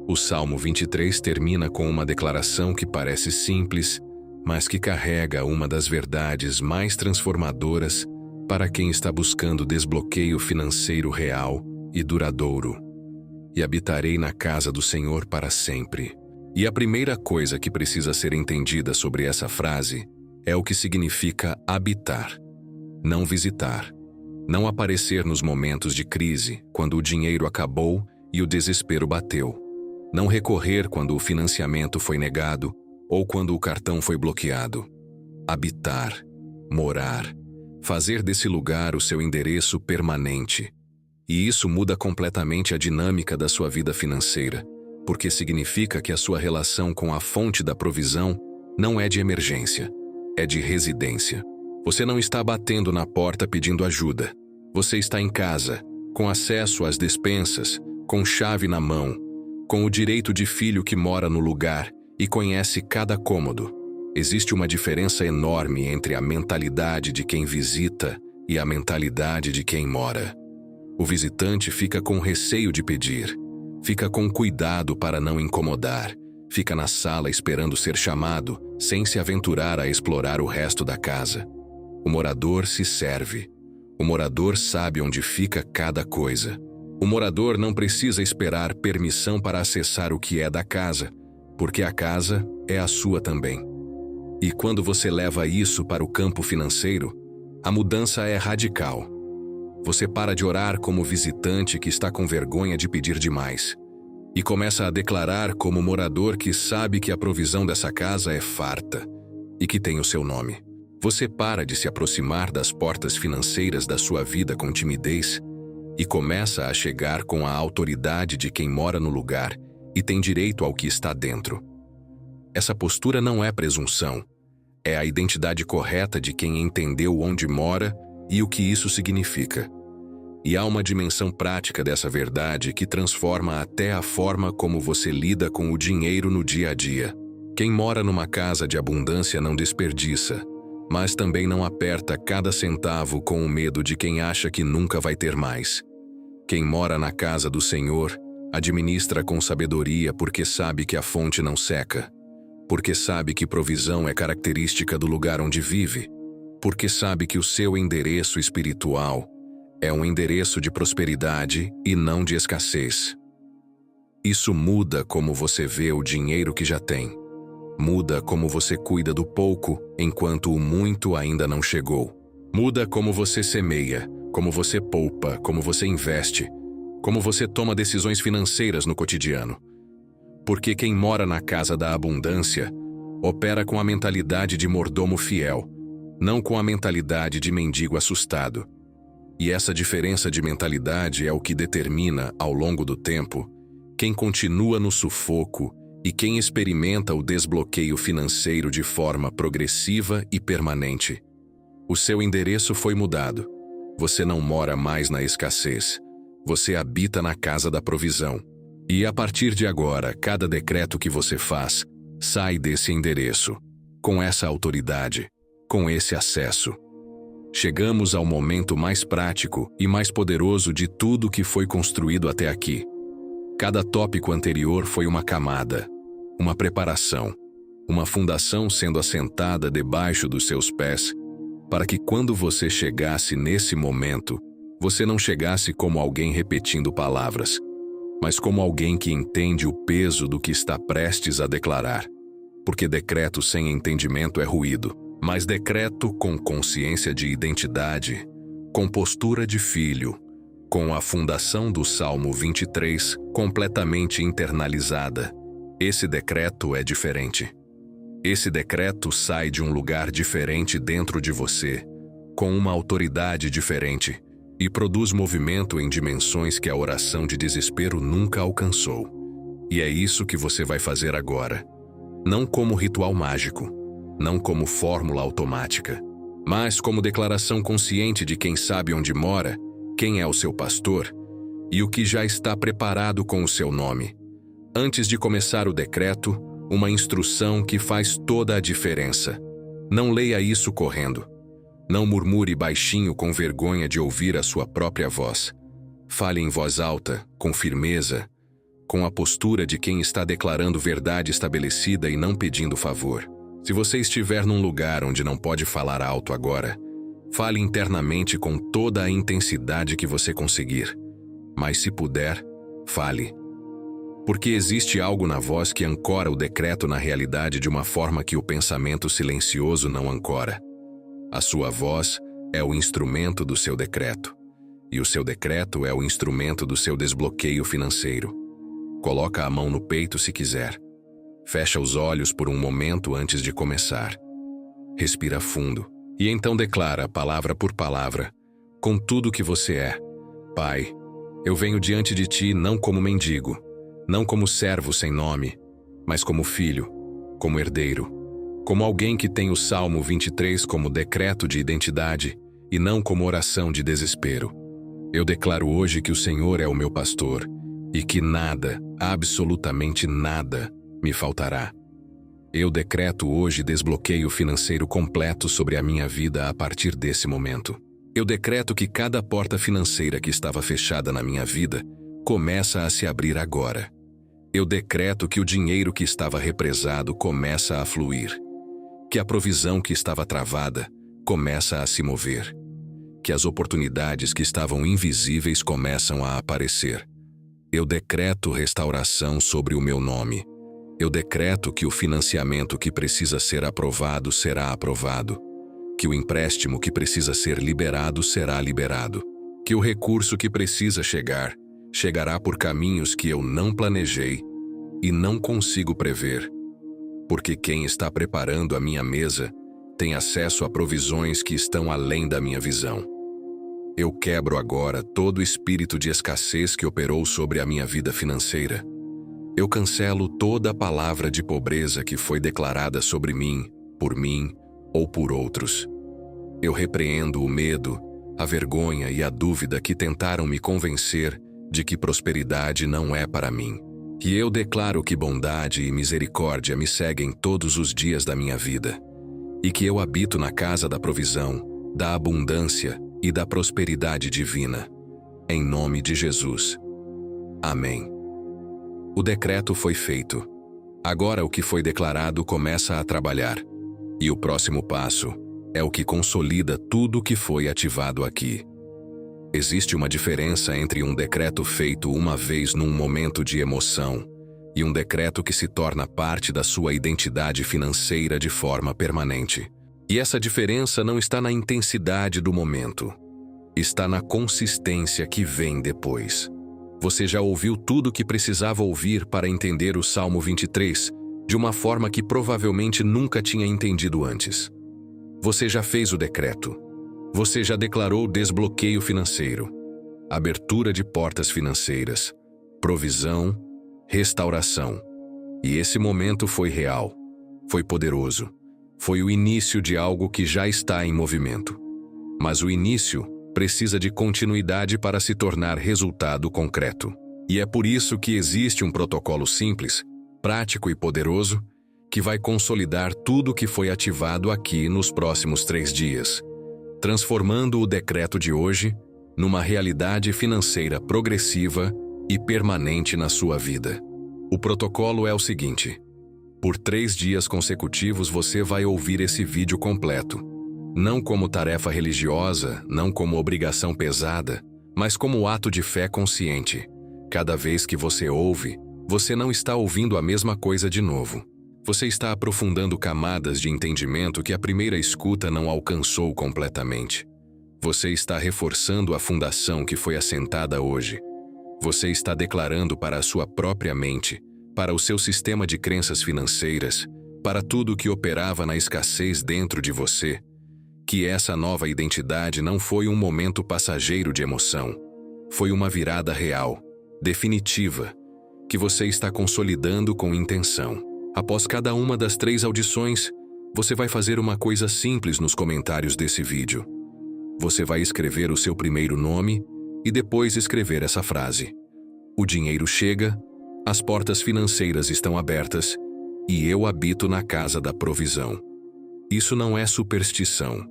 O Salmo 23 termina com uma declaração que parece simples, mas que carrega uma das verdades mais transformadoras para quem está buscando desbloqueio financeiro real e duradouro. E habitarei na casa do Senhor para sempre. E a primeira coisa que precisa ser entendida sobre essa frase é o que significa habitar, não visitar, não aparecer nos momentos de crise, quando o dinheiro acabou e o desespero bateu, não recorrer quando o financiamento foi negado ou quando o cartão foi bloqueado. Habitar, morar, fazer desse lugar o seu endereço permanente. E isso muda completamente a dinâmica da sua vida financeira, porque significa que a sua relação com a fonte da provisão não é de emergência, é de residência. Você não está batendo na porta pedindo ajuda. Você está em casa, com acesso às despensas, com chave na mão, com o direito de filho que mora no lugar e conhece cada cômodo. Existe uma diferença enorme entre a mentalidade de quem visita e a mentalidade de quem mora. O visitante fica com receio de pedir, fica com cuidado para não incomodar, fica na sala esperando ser chamado, sem se aventurar a explorar o resto da casa. O morador se serve. O morador sabe onde fica cada coisa. O morador não precisa esperar permissão para acessar o que é da casa, porque a casa é a sua também. E quando você leva isso para o campo financeiro, a mudança é radical. Você para de orar como visitante que está com vergonha de pedir demais e começa a declarar como morador que sabe que a provisão dessa casa é farta e que tem o seu nome. Você para de se aproximar das portas financeiras da sua vida com timidez e começa a chegar com a autoridade de quem mora no lugar e tem direito ao que está dentro. Essa postura não é presunção, É a identidade correta de quem entendeu onde mora e o que isso significa. E há uma dimensão prática dessa verdade que transforma até a forma como você lida com o dinheiro no dia a dia. Quem mora numa casa de abundância não desperdiça, mas também não aperta cada centavo com o medo de quem acha que nunca vai ter mais. Quem mora na casa do Senhor administra com sabedoria porque sabe que a fonte não seca, porque sabe que provisão é característica do lugar onde vive, porque sabe que o seu endereço espiritual é um endereço de prosperidade e não de escassez. Isso muda como você vê o dinheiro que já tem. Muda como você cuida do pouco enquanto o muito ainda não chegou. Muda como você semeia, como você poupa, como você investe, como você toma decisões financeiras no cotidiano. Porque quem mora na casa da abundância opera com a mentalidade de mordomo fiel, não com a mentalidade de mendigo assustado. E essa diferença de mentalidade é o que determina, ao longo do tempo, quem continua no sufoco e quem experimenta o desbloqueio financeiro de forma progressiva e permanente. O seu endereço foi mudado. Você não mora mais na escassez. Você habita na casa da provisão. E a partir de agora, cada decreto que você faz sai desse endereço, com essa autoridade, com esse acesso. Chegamos ao momento mais prático e mais poderoso de tudo que foi construído até aqui. Cada tópico anterior foi uma camada, uma preparação, uma fundação sendo assentada debaixo dos seus pés, para que quando você chegasse nesse momento, você não chegasse como alguém repetindo palavras, mas como alguém que entende o peso do que está prestes a declarar. Porque decreto sem entendimento é ruído, mas decreto com consciência de identidade, com postura de filho, com a fundação do Salmo 23 completamente internalizada, esse decreto é diferente. Esse decreto sai de um lugar diferente dentro de você, com uma autoridade diferente, e produz movimento em dimensões que a oração de desespero nunca alcançou. E é isso que você vai fazer agora. Não como ritual mágico, não como fórmula automática, mas como declaração consciente de quem sabe onde mora, quem é o seu pastor e o que já está preparado com o seu nome. Antes de começar o decreto, uma instrução que faz toda a diferença. Não leia isso correndo. Não murmure baixinho com vergonha de ouvir a sua própria voz. Fale em voz alta, com firmeza, com a postura de quem está declarando verdade estabelecida e não pedindo favor. Se você estiver num lugar onde não pode falar alto agora, fale internamente com toda a intensidade que você conseguir. Mas se puder, fale. Porque existe algo na voz que ancora o decreto na realidade de uma forma que o pensamento silencioso não ancora. A sua voz é o instrumento do seu decreto, e o seu decreto é o instrumento do seu desbloqueio financeiro. Coloca a mão no peito se quiser. Fecha os olhos por um momento antes de começar. Respira fundo e então declara, palavra por palavra, com tudo o que você é. Pai, eu venho diante de ti não como mendigo, não como servo sem nome, mas como filho, como herdeiro, como alguém que tem o Salmo 23 como decreto de identidade e não como oração de desespero. Eu declaro hoje que o Senhor é o meu pastor e que nada, absolutamente nada, me faltará. Eu decreto hoje desbloqueio financeiro completo sobre a minha vida a partir desse momento. Eu decreto que cada porta financeira que estava fechada na minha vida começa a se abrir agora. Eu decreto que o dinheiro que estava represado começa a fluir. Que a provisão que estava travada começa a se mover. Que as oportunidades que estavam invisíveis começam a aparecer. Eu decreto restauração sobre o meu nome. Eu decreto que o financiamento que precisa ser aprovado será aprovado. Que o empréstimo que precisa ser liberado será liberado. Que o recurso que precisa chegar, chegará por caminhos que eu não planejei e não consigo prever. Porque quem está preparando a minha mesa tem acesso a provisões que estão além da minha visão. Eu quebro agora todo o espírito de escassez que operou sobre a minha vida financeira. Eu cancelo toda a palavra de pobreza que foi declarada sobre mim, ou por outros. Eu repreendo o medo, a vergonha e a dúvida que tentaram me convencer de que prosperidade não é para mim. E eu declaro que bondade e misericórdia me seguem todos os dias da minha vida, e que eu habito na casa da provisão, da abundância e da prosperidade divina. Em nome de Jesus. Amém. O decreto foi feito. Agora o que foi declarado começa a trabalhar. E o próximo passo é o que consolida tudo o que foi ativado aqui. Existe uma diferença entre um decreto feito uma vez num momento de emoção e um decreto que se torna parte da sua identidade financeira de forma permanente. E essa diferença não está na intensidade do momento, está na consistência que vem depois. Você já ouviu tudo o que precisava ouvir para entender o Salmo 23 de uma forma que provavelmente nunca tinha entendido antes. Você já fez o decreto. Você já declarou desbloqueio financeiro, abertura de portas financeiras, provisão, restauração. E esse momento foi real, foi poderoso, foi o início de algo que já está em movimento. Mas o início precisa de continuidade para se tornar resultado concreto. E é por isso que existe um protocolo simples, prático e poderoso, que vai consolidar tudo o que foi ativado aqui nos próximos 3 dias, transformando o decreto de hoje numa realidade financeira progressiva e permanente na sua vida. O protocolo é o seguinte: por 3 dias consecutivos você vai ouvir esse vídeo completo, não como tarefa religiosa, não como obrigação pesada, mas como ato de fé consciente. Cada vez que você ouve, você não está ouvindo a mesma coisa de novo. Você está aprofundando camadas de entendimento que a primeira escuta não alcançou completamente. Você está reforçando a fundação que foi assentada hoje. Você está declarando para a sua própria mente, para o seu sistema de crenças financeiras, para tudo que operava na escassez dentro de você, que essa nova identidade não foi um momento passageiro de emoção. Foi uma virada real, definitiva, que você está consolidando com intenção. Após cada uma das 3 audições, você vai fazer uma coisa simples nos comentários desse vídeo. Você vai escrever o seu primeiro nome e depois escrever essa frase: o dinheiro chega, as portas financeiras estão abertas e eu habito na casa da provisão. Isso não é superstição,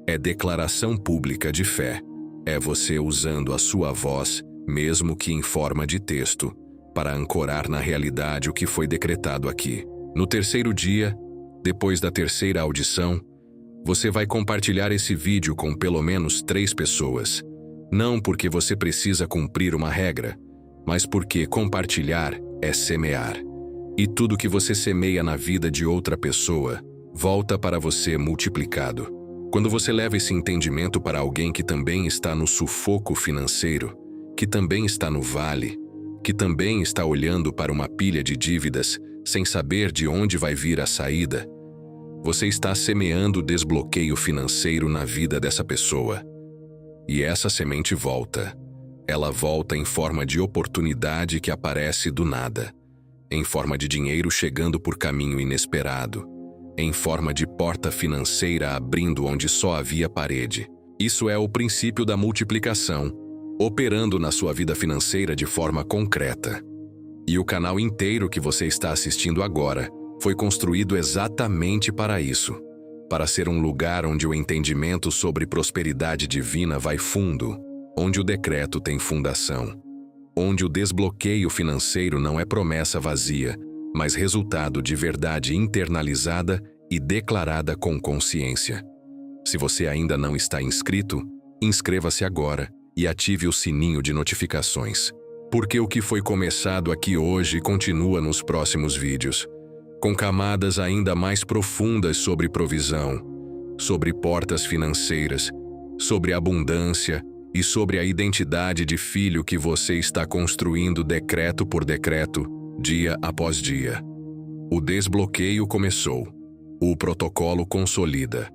é declaração pública de fé. É você usando a sua voz, mesmo que em forma de texto, para ancorar na realidade o que foi decretado aqui. No 3º dia, depois da 3ª audição, você vai compartilhar esse vídeo com pelo menos 3 pessoas. Não porque você precisa cumprir uma regra, mas porque compartilhar é semear. E tudo que você semeia na vida de outra pessoa volta para você multiplicado. Quando você leva esse entendimento para alguém que também está no sufoco financeiro, que também está no vale, que também está olhando para uma pilha de dívidas sem saber de onde vai vir a saída, você está semeando desbloqueio financeiro na vida dessa pessoa. E essa semente volta. Ela volta em forma de oportunidade que aparece do nada, em forma de dinheiro chegando por caminho inesperado, em forma de porta financeira abrindo onde só havia parede. Isso é o princípio da multiplicação, operando na sua vida financeira de forma concreta. E o canal inteiro que você está assistindo agora foi construído exatamente para isso, para ser um lugar onde o entendimento sobre prosperidade divina vai fundo, onde o decreto tem fundação, onde o desbloqueio financeiro não é promessa vazia, mas resultado de verdade internalizada e declarada com consciência. Se você ainda não está inscrito, inscreva-se agora e ative o sininho de notificações, porque o que foi começado aqui hoje continua nos próximos vídeos, com camadas ainda mais profundas sobre provisão, sobre portas financeiras, sobre abundância e sobre a identidade de filho que você está construindo decreto por decreto, dia após dia. O desbloqueio começou, o protocolo consolida,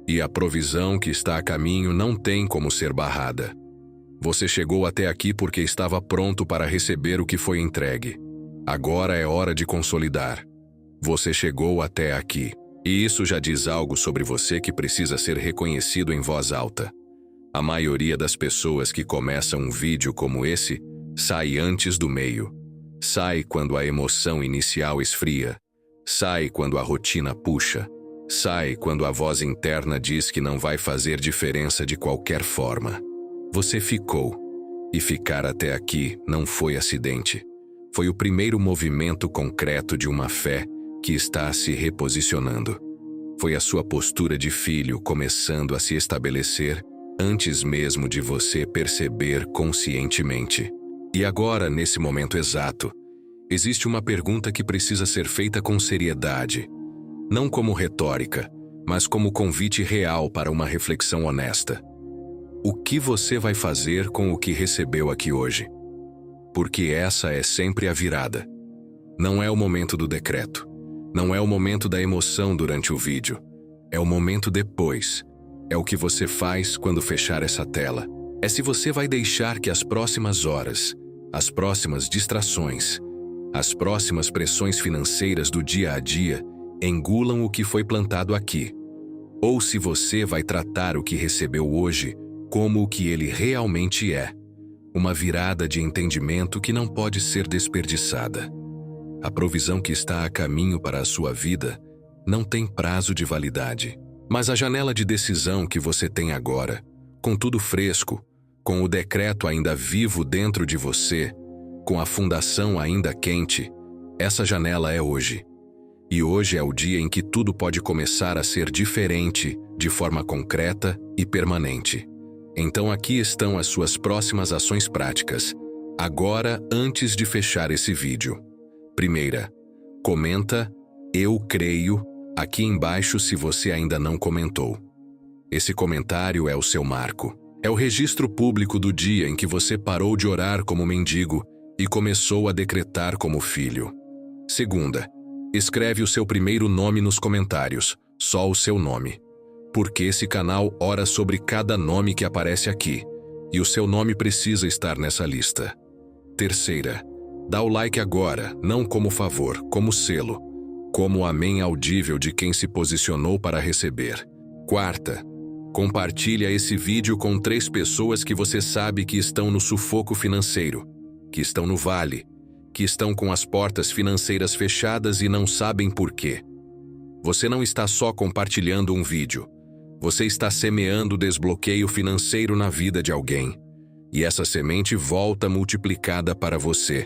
e a provisão que está a caminho não tem como ser barrada. Você chegou até aqui porque estava pronto para receber o que foi entregue. Agora é hora de consolidar. Você chegou até aqui, E isso já diz algo sobre você que precisa ser reconhecido em voz alta. A maioria das pessoas que começam um vídeo como esse sai antes do meio. Sai quando a emoção inicial esfria. Sai quando a rotina puxa. Sai quando a voz interna diz que não vai fazer diferença de qualquer forma. Você ficou. E ficar até aqui não foi acidente. Foi o primeiro movimento concreto de uma fé que está se reposicionando. Foi a sua postura de filho começando a se estabelecer antes mesmo de você perceber conscientemente. E agora, nesse momento exato, existe uma pergunta que precisa ser feita com seriedade. Não como retórica, mas como convite real para uma reflexão honesta. O que você vai fazer com o que recebeu aqui hoje? Porque essa é sempre a virada. Não é o momento do decreto. Não é o momento da emoção durante o vídeo. É o momento depois. É o que você faz quando fechar essa tela. É se você vai deixar que as próximas horas, as próximas distrações, as próximas pressões financeiras do dia a dia engulam o que foi plantado aqui. Ou se você vai tratar o que recebeu hoje como o que ele realmente é. Uma virada de entendimento que não pode ser desperdiçada. A provisão que está a caminho para a sua vida não tem prazo de validade. Mas a janela de decisão que você tem agora, com tudo fresco, com o decreto ainda vivo dentro de você, com a fundação ainda quente, essa janela é hoje. E hoje é o dia em que tudo pode começar a ser diferente, de forma concreta e permanente. Então aqui estão as suas próximas ações práticas, agora antes de fechar esse vídeo. Primeira, comenta "Eu creio" aqui embaixo se você ainda não comentou. Esse comentário é o seu marco. É o registro público do dia em que você parou de orar como mendigo e começou a decretar como filho. Segunda, escreve o seu primeiro nome nos comentários, só o seu nome. Porque esse canal ora sobre cada nome que aparece aqui, e o seu nome precisa estar nessa lista. Terceira, dá o like agora, não como favor, como selo, como amém audível de quem se posicionou para receber. Quarta, compartilha esse vídeo com 3 pessoas que você sabe que estão no sufoco financeiro, que estão no vale, que estão com as portas financeiras fechadas e não sabem por quê. Você não está só compartilhando um vídeo, você está semeando desbloqueio financeiro na vida de alguém. E essa semente volta multiplicada para você.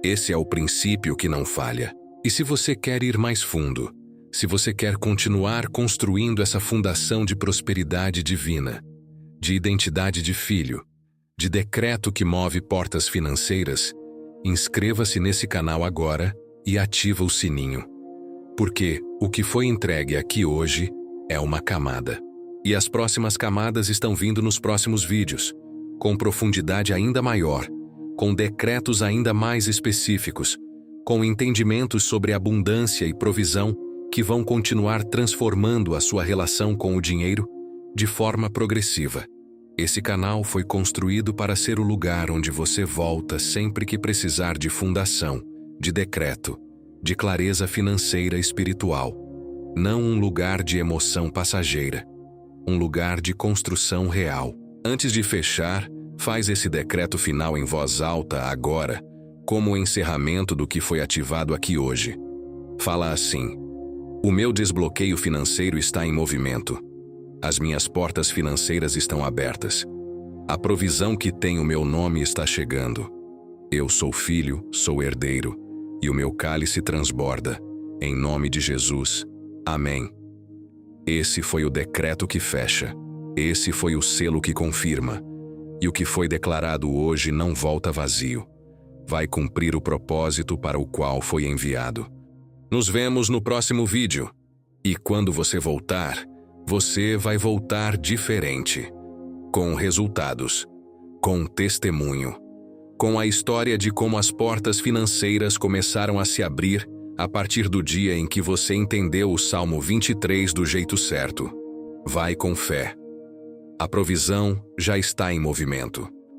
Esse é o princípio que não falha. E se você quer ir mais fundo, se você quer continuar construindo essa fundação de prosperidade divina, de identidade de filho, de decreto que move portas financeiras, inscreva-se nesse canal agora e ativa o sininho. Porque o que foi entregue aqui hoje é uma camada. E as próximas camadas estão vindo nos próximos vídeos, com profundidade ainda maior, com decretos ainda mais específicos, com entendimentos sobre abundância e provisão que vão continuar transformando a sua relação com o dinheiro de forma progressiva. Esse canal foi construído para ser o lugar onde você volta sempre que precisar de fundação, de decreto, de clareza financeira e espiritual. Não um lugar de emoção passageira, um lugar de construção real. Antes de fechar, faz esse decreto final em voz alta agora, como o encerramento do que foi ativado aqui hoje. Fala assim: o meu desbloqueio financeiro está em movimento. As minhas portas financeiras estão abertas. A provisão que tem o meu nome está chegando. Eu sou filho, sou herdeiro, e o meu cálice transborda. Em nome de Jesus. Amém. Esse foi o decreto que fecha. Esse foi o selo que confirma. E o que foi declarado hoje não volta vazio. Vai cumprir o propósito para o qual foi enviado. Nos vemos no próximo vídeo. E quando você voltar, você vai voltar diferente. Com resultados. Com testemunho. Com a história de como as portas financeiras começaram a se abrir a partir do dia em que você entendeu o Salmo 23 do jeito certo. Vai com fé. A provisão já está em movimento.